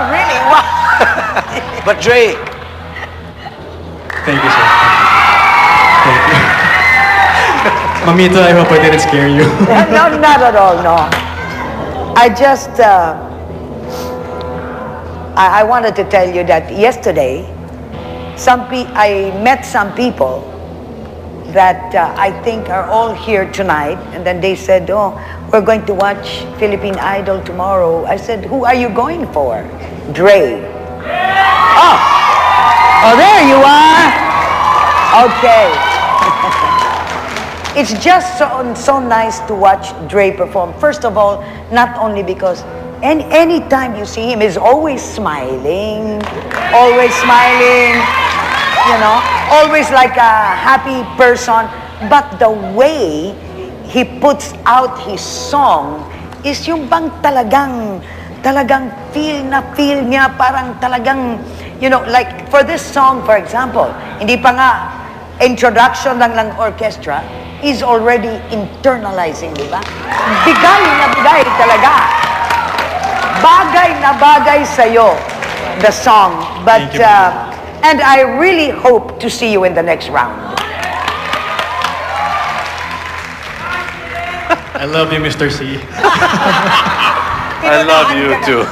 Really? Wow. But Dre. Thank you, sir. Thank you. Mamita, I hope I didn't scare you. No, not at all, no. I just, I wanted to tell you that yesterday, I met some people that I think are all here tonight, and then they said, oh, we're going to watch Philippine Idol tomorrow. I said, who are you going for? Dre. Oh, oh, there you are. Okay. It's just so nice to watch Dre perform. First of all, not only because any time you see him, he's always smiling, you know, always like a happy person. But the way he puts out his song is yung bang talagang feel niya, parang talagang, you know, like for this song, for example, hindi pa nga introduction lang ng orchestra, is already internalizing, di ba? Bigay na bigay talaga. Bagay na bagay sa'yo, the song. But, and I really hope to see you in the next round. I love you, Mr. C. I love you too.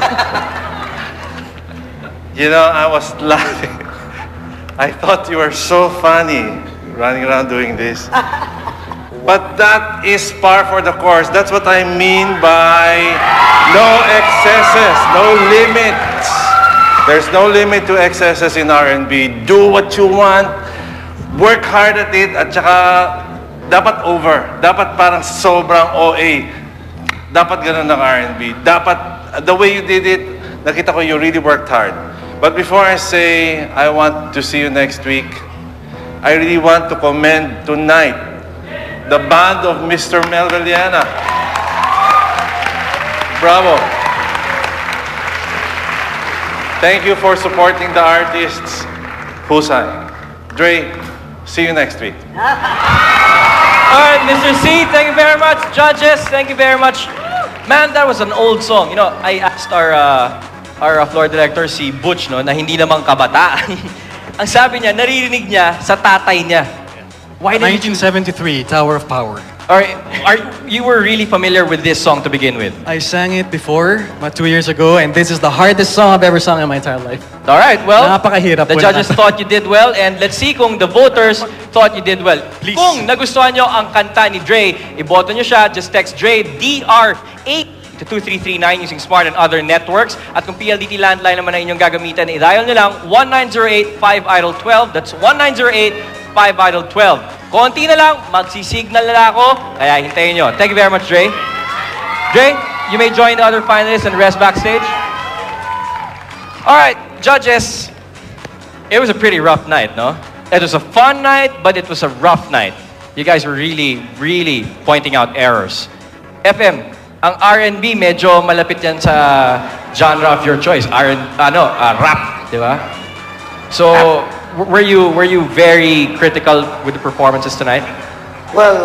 You know, I was laughing. I thought you were so funny running around doing this. But that is par for the course. That's what I mean by no excesses, no limits. There's no limit to excesses in R&B. Do what you want, work hard at it, at saka dapat over. Dapat parang sobrang OA. Dapat ganun ng R&B. Dapat, the way you did it, nakita ko you really worked hard. But before I say I want to see you next week, I really want to commend tonight the band of Mr. Mel Villena. Bravo. Thank you for supporting the artists. Husay. Dre, see you next week. All right, Mr. C, thank you very much. Judges, thank you very much. Man, that was an old song. You know, I asked our floor director, si Butch, no, na hindi namang kabataan. Ang sabi niya, naririnig niya sa tatay niya. Why did 1973, Tower of Power. You were really familiar with this song to begin with? I sang it before, 2 years ago, and this is the hardest song I've ever sung in my entire life. All right, well, napakahirap the judges thought you did well, and let's see kung the voters thought you did well. Please. Kung nagustuhan nyo ang kanta ni Dre, iboto nyo siya, just text Dre, DR8 to 2339 using Smart and other networks. At kung PLDT landline naman ang inyong gagamitan, i-dial nyo lang 1908-5-IDOL-12. That's 1908-5-IDOL-12. Konti na lang, magsisignal na ako, kaya hintayin nyo. Thank you very much, Dre. Dre, you may join the other finalists and rest backstage. All right, judges, it was a pretty rough night, no? It was a fun night, but it was a rough night. You guys were really, really pointing out errors. FM, ang R&B medyo malapit yan sa genre of your choice. Rap, di ba? So, were you very critical with the performances tonight? Well,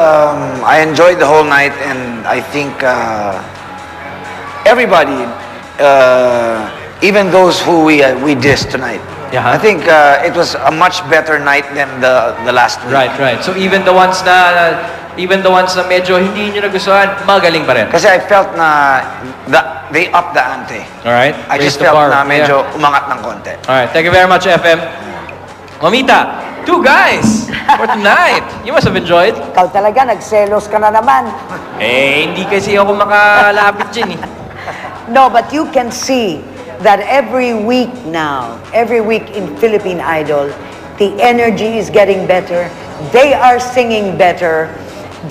I enjoyed the whole night, and I think everybody, even those who we dissed tonight, I think it was a much better night than the last week. Right. So even the ones na medyo hindi nyo nagustuhan, magaling pa rin. Kasi I felt na they upped the ante. All right. I just felt na medyo umangat ng konti. All right. Thank you very much, FM. Mamita, 2 guys for tonight. You must have enjoyed. Ikaw talaga, nagselos ka na naman. Hindi kasi ako makalapit dyan eh. No, but you can see that every week now, every week in Philippine Idol, the energy is getting better. They are singing better.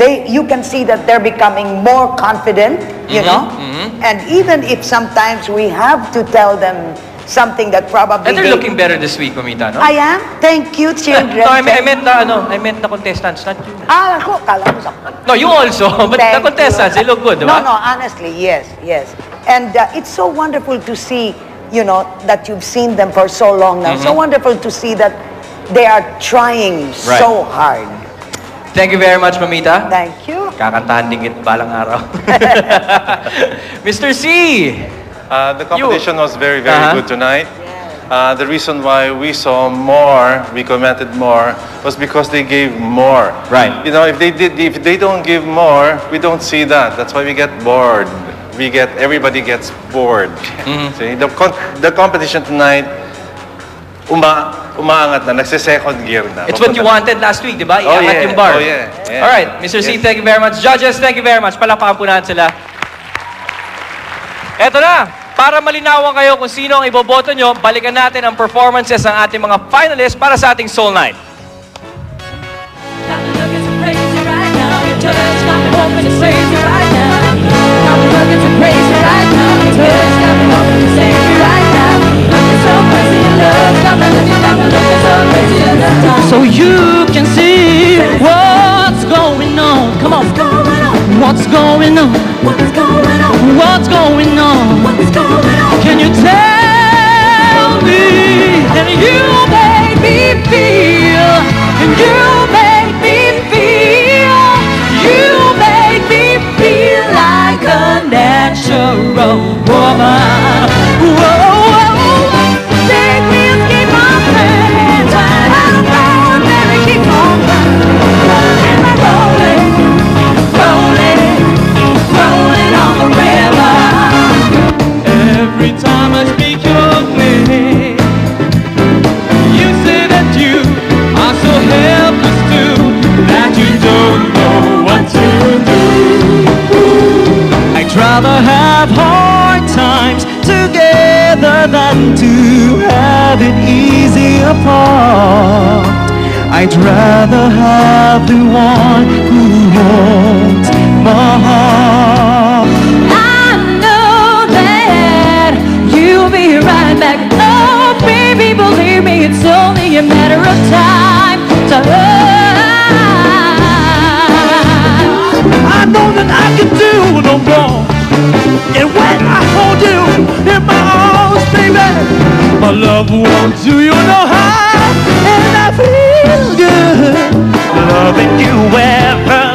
You can see that they're becoming more confident, you know? And even if sometimes we have to tell them something that probably And they're looking better this week, Mamita, no? I am? Thank you, children. No, I meant the contestants, not you. Ako, kala mo sa... No, you also, but the contestants, they look good, di ba? No, honestly, yes. And it's so wonderful to see, you know, that you've seen them for so long now. So wonderful to see that they are trying so hard. Thank you very much, Mamita. Thank you. Kakantahan din kita balang araw. Mr. C, The competition was very, very good tonight. The reason why we saw more, we commented more, was because they gave more. Right. You know, if they don't give more, we don't see that. That's why we get bored. Everybody gets bored. See, the competition tonight, umaangat na, nagse-second gear na. It's what you wanted last week, di ba? Oh, Iangat yeah. yung bar. Oh, yeah. Yeah. All right, Mr. C, thank you very much. Judges, thank you very much. Palakpakan po natin sila. Eto na, para malinawan kayo kung sino ang iboboto nyo, balikan natin ang performances ng ating mga finalists para sa ating Soul Night. So you can see what's going on. Come on. What's going on? What's going on? What's going on? What's going on? Can you tell me? And you make me feel. And you make me feel. You make me feel like a natural woman. Whoa. Take me and keep my hands. I'm going there and keep on running. Rolling, rolling, rolling on the river. Every time I speak your name, you say that you are so helpless too, that you don't know what to do. I'd rather have hard times together than to have it easy apart. I'd rather have the one who holds my heart. I know that you'll be right back. Oh, baby, believe me, it's only a matter of time. I know that I can do no wrong. And when I hold you in my arms, baby, my love won't do you no harm. And I feel good loving you wherever.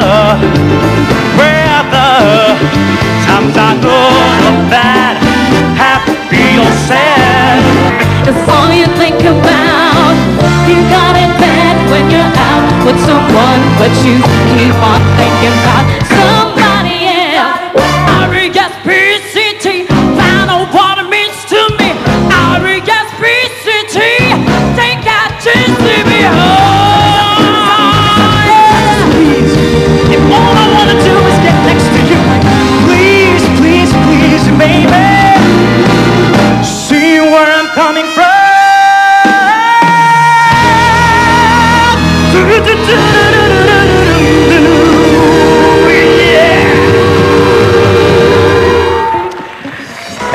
Times I know that happy or sad. It's all you think about. You got it bad when you're out with someone, but you keep on thinking about somebody else. R-E-S-P-C-T, find out what it means to me. R-E-S-P-C-T, think I just see me home. If all I wanna do is get next to you, please, please, please, baby, see where I'm coming from.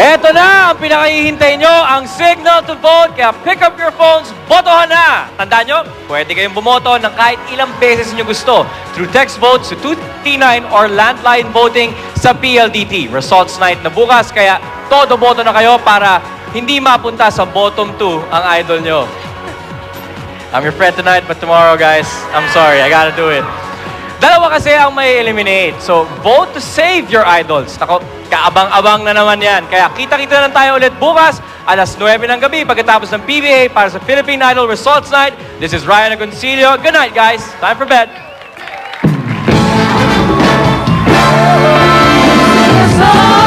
Eto na ang pinakahihintay nyo, ang signal to vote. Kaya pick up your phones, botohan na! Tandaan nyo, pwede kayong bumoto ng kahit ilang beses nyo gusto through text vote sa 239 or landline voting sa PLDT. Results night na bukas, kaya todo boto na kayo para hindi mapunta sa bottom 2 ang idol nyo. I'm your friend tonight, but tomorrow, guys, I'm sorry, I gotta do it. Dalawa kasi ang may eliminate. So, vote to save your idols. Nako, kaabang-abang na naman yan. Kaya kita-kita na tayo ulit bukas, alas 9 ng gabi, pagkatapos ng PBA para sa Philippine Idol Results Night. This is Ryan Agoncillo. Good night, guys. Time for bed. So